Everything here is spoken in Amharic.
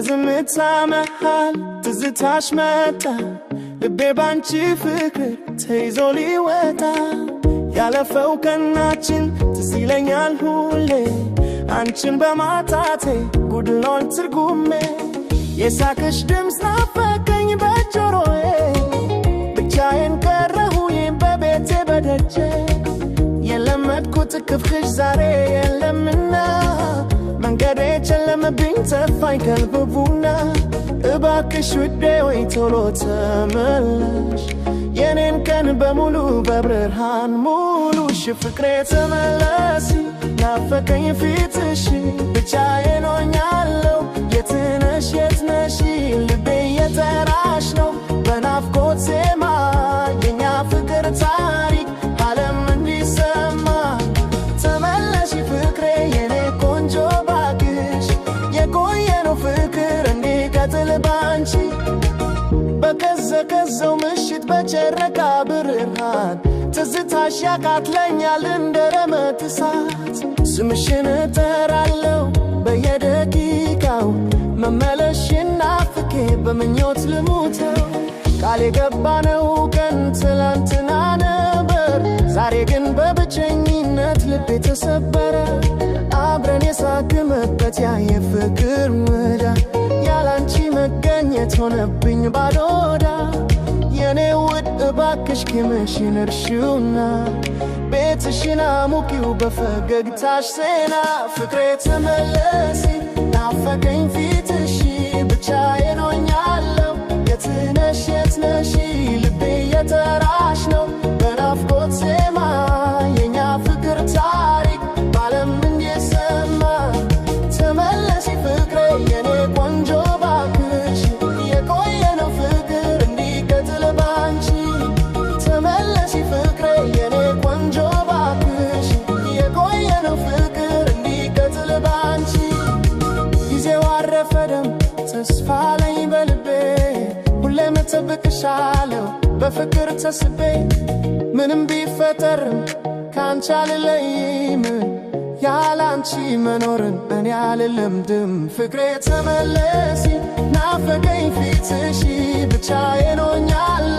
ከዝምታ መሃል ትዝታሽ መጣ ልቤ ባንቺ ፍቅር ተይዞ ሊወጣ ያለፈው ቀናችን ትዝ ይለኛል ሁሌ አንቺን በማጣቴ ጉድሏል ትርጉሜ የሳቅሽ ድምፅ ናፈቀኝ በጆሮዬ ብቻዬን ቀረሁኝ በቤቴ በደጄ የለመድኩት ክፍክሽ ዛሬ የለምና መንገዴ ጨለመብኝ ጠፋኝ ከልብቡና እባክሽ ውዴ ወይ ቶሎ ተመለሽ የኔን ቀን በሙሉ በብርሃን ሙሉሽ ፍቅሬ ተመለሲ ናፈቀኝ ፊትሽ ብቻዬን ሆኛለሁ የት ነሽ ልቤ እየጠራሽ ነው በናፍቆት ዜማ የኛ ፍቅር ታሪክ ዓለም እንዲሰማ ተመለሺ ፍቅሬ የኔ ቆንጆ ባክሽ የቆየነው ፍቅር እንዲቀጥል ባንቺ በቀዘቀዘው ምሽት በጨረቃ ብርሃን ትዝታሽ ያቃጥለኛል እንደ ረመጥ እሳት ስምሽን እጠራለሁ በየደቂቃው መመለስሽን ናፍቄ በምኞት ልሙተው ቃል የገባነው ቀን ትላንትና ነበር ዛሬ ግን በብቸኝነት ልቤ ተሰበረ አብረን የሳቅንበት ያ የፍቅር ሜዳ ያላንቺ መገኘት ሆነብኝ ባዶ ሆድ የኔ ውድ እባክሽ ኪምሽን እርሺውና ቤትሽን አሙቂው በፈገግታሽ ዜና ፍቅሬ ተመለሲ ናፈቀኝ ፊትሽ ብቻዬን ሆኛለሁ የት ነሽ ልቤ እየጠራሽ ነው በናፍቆት ዜማ የኛ ፍቅር ታሪክ በዓለም እንዲሰማ ተመለሺ ፍቅሬ የኔ ቆንጆ ባክሽ የቆየነው ፍቅር እንዲቀጥል ባንቺ ተመለሺ ፍቅሬ የኔ ቆንጆ ባክሽ የቆየነው ፍቅር እንዲቀጥል ባንቺ ጊዜው አረፈደም ተስፋ ላይ በልቤ ሁሌም እጠብቅሻለሁ በፍቅር ተስቤ ምንም ቢፈጠርም ካንቺ አልለይም ያላንቺ መኖርን እኔ አልለምድም ፍቅሬ ተመለሲ ናፈቀኝ ፊትሽ ብቻዬን ሆኛለሁ